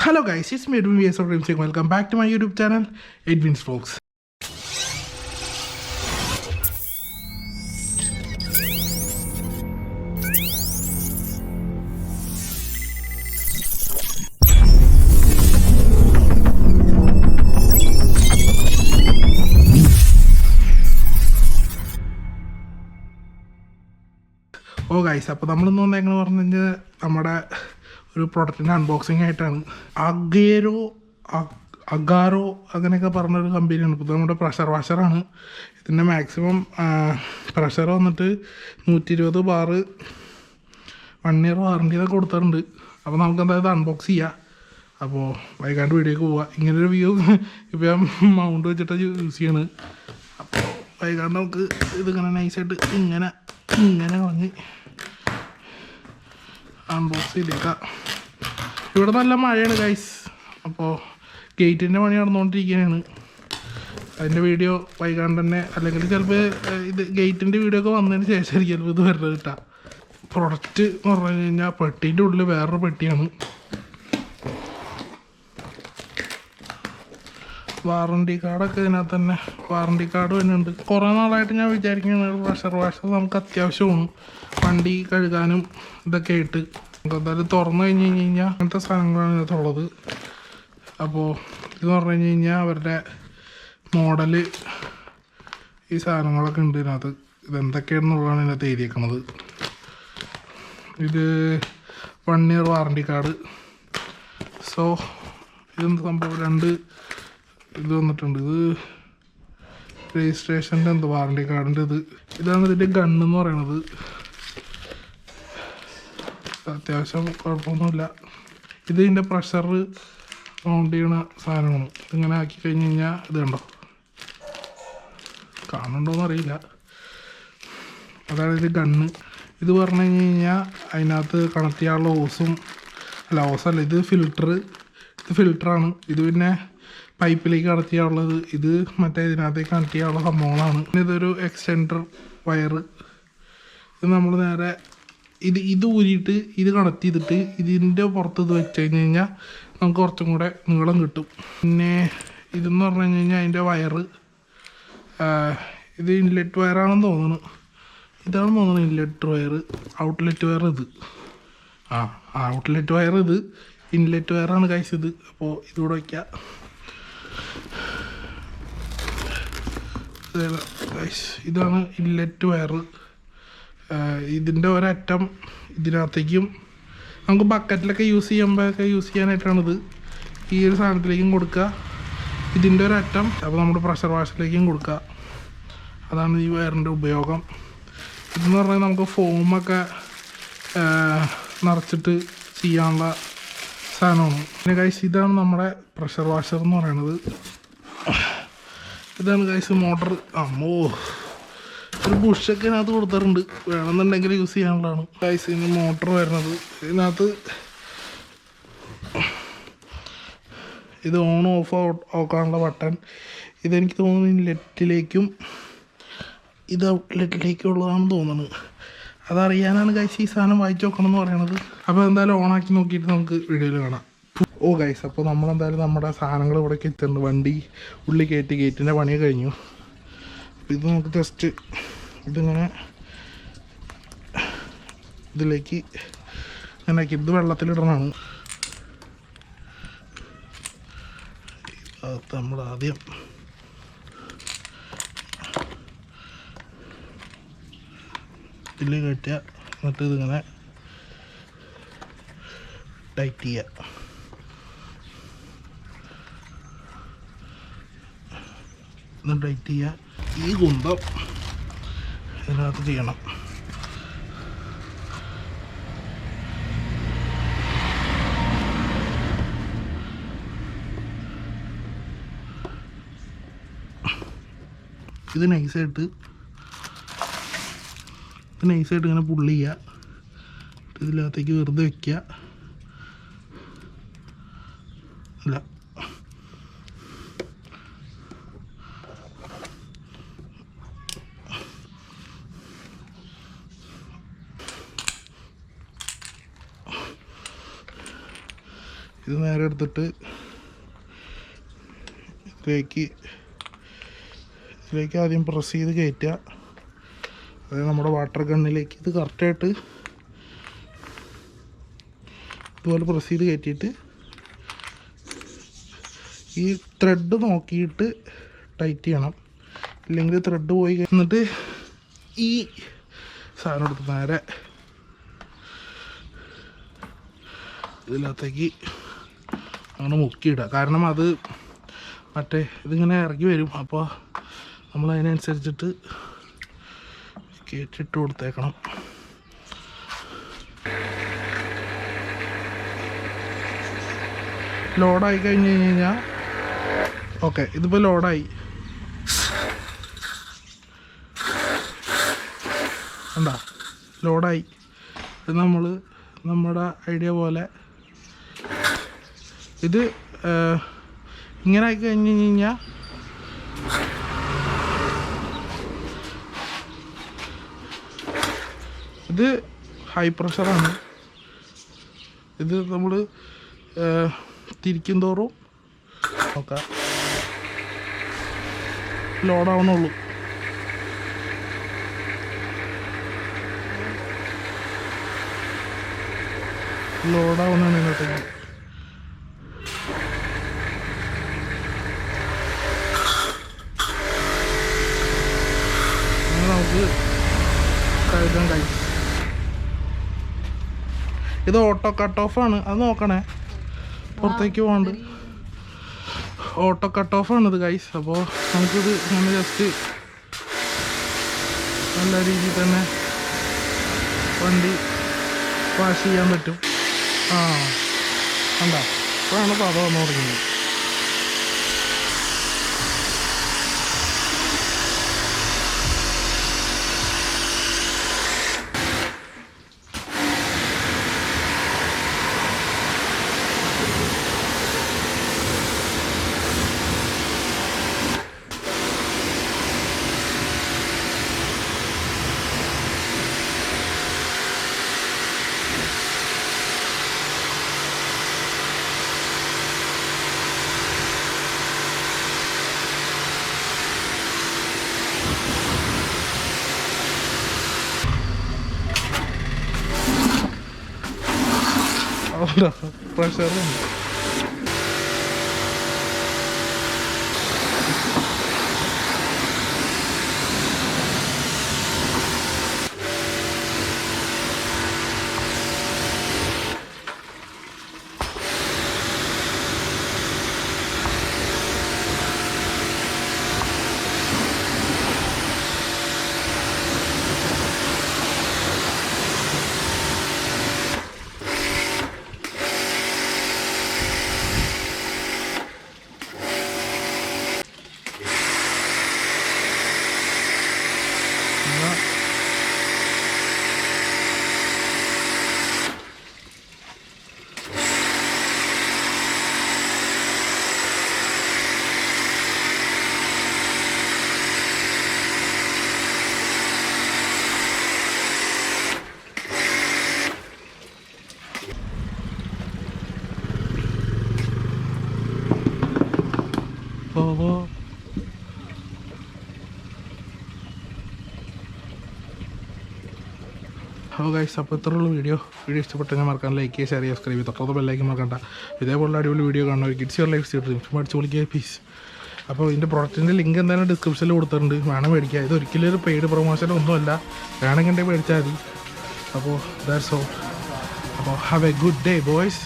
Hello guys, it's me Edwin VS of Dreams. Welcome back to my YouTube channel, Edwin's Vlogs. Oh guys, അപ്പോൾ നമ്മളിന്ന് വന്നേക്കെന്ന് പറഞ്ഞു കഴിഞ്ഞാൽ നമ്മുടെ ഒരു പ്രൊഡക്റ്റിൻ്റെ അൺബോക്സിങ് ആയിട്ടാണ്. അഗാരോ അങ്ങനെയൊക്കെ പറഞ്ഞൊരു കമ്പനിയാണ്. ഇപ്പോൾ നമ്മുടെ പ്രഷർ വാഷറാണ്. ഇതിൻ്റെ മാക്സിമം പ്രഷർ വന്നിട്ട് 120 ബാർ 1 ഇയർ വാറൻറ്റിയൊക്കെ കൊടുത്തിട്ടുണ്ട്. അപ്പോൾ നമുക്ക് എന്തായാലും അൺബോക്സ് ചെയ്യാം. അപ്പോൾ വൈകാണ്ട് വീഡിയോക്ക് പോവാം. ഇങ്ങനൊരു വ്യൂ ഇപ്പോൾ ഞാൻ മൗണ്ട് വെച്ചിട്ട് യൂസ് ചെയ്യണ്. അപ്പോൾ വൈകാണ്ട് നമുക്ക് ഇതിങ്ങനെ നൈസായിട്ട് ഇങ്ങനെ കളഞ്ഞ് അൺബോക്സ് ചെയ്തേക്കാം. ഇവിടെ നല്ല മഴയാണ് ഗൈസ്. അപ്പോൾ ഗേറ്റിൻ്റെ പണി നടന്നുകൊണ്ടിരിക്കുകയാണ്. അതിൻ്റെ വീഡിയോ വൈകാണ്ട് തന്നെ, അല്ലെങ്കിൽ ചിലപ്പോൾ ഇത് ഗേറ്റിൻ്റെ വീഡിയോ ഒക്കെ വന്നതിന് ശേഷമായിരിക്കും ചിലപ്പോൾ ഇത് വരുന്നത് കിട്ടാം. പ്രൊഡക്റ്റ് എന്ന് പറഞ്ഞു കഴിഞ്ഞാൽ പെട്ടീൻ്റെ ഉള്ളിൽ വേറൊരു പെട്ടിയാണ്. വാറണ്ടി കാർഡൊക്കെ ഇതിനകത്ത് തന്നെ, വാറണ്ടി കാർഡ് തന്നെയുണ്ട്. കുറേ നാളായിട്ട് ഞാൻ വിചാരിക്കുന്നത് പ്രഷർ വാഷർ നമുക്ക് അത്യാവശ്യമാണ് വണ്ടി കഴുകാനും ഇതൊക്കെ ആയിട്ട്. നമുക്ക് എന്തായാലും തുറന്നു കഴിഞ്ഞ് കഴിഞ്ഞാൽ അങ്ങനത്തെ സാധനങ്ങളാണ് ഇതിനകത്തുള്ളത്. അപ്പോൾ ഇതെന്ന് പറഞ്ഞു കഴിഞ്ഞാൽ അവരുടെ മോഡല് ഈ സാധനങ്ങളൊക്കെ ഉണ്ട് ഇതിനകത്ത്. ഇതെന്തൊക്കെയാണെന്നുള്ളതാണ് ഇതിനകത്ത് എഴുതിയേക്കുന്നത്. ഇത് 1 ഇയർ വാറണ്ടി കാർഡ്. സോ ഇതെന്ത് സംഭവം, 2 ഇത് വന്നിട്ടുണ്ട്. ഇത് രജിസ്ട്രേഷൻ്റെ എന്തോ വാറണ്ടി കാർഡിൻ്റെ ഇതാണ് ഇതിൻ്റെ ഗണ്ണെന്ന് പറയണത്. അത്യാവശ്യം കുഴപ്പമൊന്നുമില്ല. ഇത് ഇതിൻ്റെ പ്രഷർ കൗണ്ട് ചെയ്യണ സാധനമാണ്. ഇതിങ്ങനെ ആക്കി കഴിഞ്ഞ് കഴിഞ്ഞാൽ ഇത് കണ്ടോ, കാണുന്നുണ്ടോയെന്ന് അറിയില്ല. അതാണ് ഇത് ഗണ്ണ്. ഇത് പറഞ്ഞു കഴിഞ്ഞ് കഴിഞ്ഞാൽ അതിനകത്ത് കണക്ട് ചെയ്യാനുള്ള ഹോസല്ല, ഇത് ഫിൽറ്ററാണ്. ഇത് പിന്നെ പൈപ്പിലേക്ക് കണക്ട് ചെയ്യാനുള്ളത്. ഇത് മറ്റേ ഇതിനകത്തേക്ക് കണക്ട് ചെയ്യാനുള്ള സംഭവങ്ങളാണ്. ഇതൊരു എക്സ്റ്റൻഡർ വയറ്. ഇത് നമ്മൾ നേരെ ഇത് ഊരിയിട്ട് ഇത് കണക്ട് ചെയ്തിട്ട് ഇതിൻ്റെ പുറത്ത് ഇത് വെച്ച് കഴിഞ്ഞ് കഴിഞ്ഞാൽ നമുക്ക് കുറച്ചും കൂടെ നീളം കിട്ടും. പിന്നെ ഇതെന്ന് പറഞ്ഞു കഴിഞ്ഞാൽ അതിൻ്റെ വയറ്, ഇത് ഇൻലെറ്റ് വയറാണെന്ന് തോന്നുന്നു. ഇതാണെന്ന് തോന്നുന്നു ഇൻലെറ്റ് വയർ. ഔട്ട്ലെറ്റ് വയർ ഇത്, ഔട്ട്ലെറ്റ് വയർ ഇത്, ഇൻലെറ്റ് വയറാണ് ഗൈസ് ഇത്. അപ്പോൾ ഇതുകൂടെ വയ്ക്കാം. ഇതാണ് ഇൻലെറ്റ് വയർ. ഇതിൻ്റെ ഒരറ്റം ഇതിനകത്തേക്കും നമുക്ക് ബക്കറ്റിലൊക്കെ യൂസ് ചെയ്യാനായിട്ടാണിത്. ഈ ഒരു സാധനത്തിലേക്കും കൊടുക്കുക, ഇതിൻ്റെ ഒരറ്റം. അപ്പോൾ നമ്മുടെ പ്രഷർ വാഷറിലേക്കും കൊടുക്കുക. അതാണ് ഈ വയറിൻ്റെ ഉപയോഗം. ഇതെന്ന് പറഞ്ഞാൽ നമുക്ക് ഫോമൊക്കെ നിറച്ചിട്ട് ചെയ്യാനുള്ള സാധനമാണ്. പിന്നെ ഗൈസ് ഇതാണ് നമ്മുടെ പ്രഷർ വാഷർ എന്ന് പറയുന്നത്. ഇതാണ് ഗൈസ് മോട്ടർ. അമ്മോ, ഒരു ബുഷൊക്കെ ഇതിനകത്ത് കൊടുത്തിട്ടുണ്ട്, വേണമെന്നുണ്ടെങ്കിൽ യൂസ് ചെയ്യാനുള്ളതാണ് ഗൈസ്. ഇതിന് മോട്ടർ വരുന്നത് ഇതിനകത്ത്. ഇത് ഓൺ ഓഫ് ആക്കാനുള്ള ബട്ടൺ. ഇതെനിക്ക് തോന്നുന്നു ഇൻലെറ്റിലേക്കും ഇത് ഔട്ട്ലെറ്റിലേക്കും ഉള്ളതാണെന്ന് തോന്നുന്നത്. അതറിയാനാണ് ഗൈസ് ഈ സാധനം വായിച്ച് നോക്കണം എന്ന് പറയുന്നത്. അപ്പോൾ എന്തായാലും ഓണാക്കി നോക്കിയിട്ട് നമുക്ക് വീഡിയോയിൽ കാണാം. ഓ ഗൈസ്, അപ്പോൾ നമ്മളെന്തായാലും നമ്മുടെ സാധനങ്ങൾ ഇവിടേക്ക് എത്തുന്നുണ്ട്. വണ്ടി ഉള്ളി ഗേറ്റിൻ്റെ പണിയൊക്കെ കഴിഞ്ഞു. ഇത് നമുക്ക് ജസ്റ്റ് ഇതിങ്ങനെ ഇതിലേക്ക് ഇങ്ങനെ ഇത് വെള്ളത്തിലിടണമാണ്. നമ്മൾ ആദ്യം ഇതിൽ കയറ്റുക, എന്നിട്ട് ഇതിങ്ങനെ ടൈറ്റ് ചെയ്യുക. ടൈറ്റ് ചെയ്യുക. ഈ കുന്തം ഇതിനകത്ത് ചെയ്യണം. ഇത് നൈസായിട്ട് ഇങ്ങനെ പുള്ളി ചെയ്യുക. ഇതിനകത്തേക്ക് വെറുതെ വയ്ക്കുക. അല്ല, ഇത് നേരെ എടുത്തിട്ട് ഇതിലേക്ക് ആദ്യം പ്രസ് ചെയ്ത് കയറ്റുക. അതായത് നമ്മുടെ വാട്ടർ ഗണ്ണിലേക്ക് ഇത് കറക്റ്റായിട്ട് ഇതുപോലെ പ്രസ് ചെയ്ത് കയറ്റിയിട്ട് ഈ ത്രെഡ് നോക്കിയിട്ട് ടൈറ്റ് ചെയ്യണം. ഇല്ലെങ്കിൽ ത്രെഡ് പോയി എന്നിട്ട് ഈ സാധനം എടുത്ത് നേരെ ഇതിനകത്തേക്ക് അങ്ങനെ മുക്കിയിടുക. കാരണം അത് മറ്റേ ഇതിങ്ങനെ ഇറങ്ങി വരും. അപ്പോൾ നമ്മൾ അതിനനുസരിച്ചിട്ട് കയറ്റിട്ട് കൊടുത്തേക്കണം. ലോഡായി കഴിഞ്ഞ് കഴിഞ്ഞാൽ ഓക്കെ, ഇതിപ്പോൾ ലോഡായി. എന്താ ലോഡായി. ഇത് നമ്മൾ നമ്മുടെ ഐഡിയ പോലെ ഇത് ഇങ്ങനെ ആയി കഴിഞ്ഞ് കഴിഞ്ഞാൽ ഇത് ഹൈ പ്രഷറാണ്. ഇത് നമ്മൾ തിരിക്കും തോറും നോക്കാം ലോഡാവണുള്ളൂ. ലോഡാവുന്നതാണ് ഇങ്ങോട്ടേക്ക്. നമുക്ക് കഴുകാൻ കഴിയും. ഇത് ഓട്ടോ കട്ട് ഓഫാണ്, അത് നോക്കണേ, പുറത്തേക്ക് പോകണ്ട്. ഓട്ടോ കട്ട് ഓഫാണിത് ഗൈസ്. അപ്പോൾ നമുക്കിത് ഇങ്ങനെ ജസ്റ്റ് നല്ല രീതിയിൽ തന്നെ വണ്ടി വാഷ് ചെയ്യാൻ പറ്റും. കണ്ടോ, ഇപ്പോഴാണ് പത വന്നു തുടങ്ങുന്നത്. പ്രഷറുണ്ട്. അപ്പോൾ ഗൈസ്, അപ്പോൾ ഇത്രയുള്ള വീഡിയോ ഇഷ്ടപ്പെട്ടെങ്കിൽ മറക്കാൻ ലൈക്ക് ചെയ്യുക, ഷെയർ ചെയ്യുക, സബ്സ്ക്രൈബ് ചെയ്യുക, തൊട്ടത് ബെല്ലൈക്കൻ മറക്കണ്ട. ഇതേപോലെ അടിപൊളി വീഡിയോ കാണുന്ന ഒരു കിഡ്സ് യുവർ ലൈഫ് സ്റ്റൈൽ അടിച്ചു വിളിക്കുക പീസ്. അപ്പോൾ ഇതിൻ്റെ പ്രൊഡക്റ്റിൻ്റെ ലിങ്ക് എന്തായാലും ഡിസ്ക്രിപ്ഷനിൽ കൊടുത്തിട്ടുണ്ട്, വേണം മേടിക്കുക. ഇത് ഒരിക്കലും ഒരു പെയ്ഡ് പ്രൊമോഷൻ ഒന്നുമല്ല, വേണമെങ്കിൽ മേടിച്ചാൽ മതി. അപ്പോൾ ദാറ്റ്സ് ഓൾ. അപ്പോൾ have A good day boys.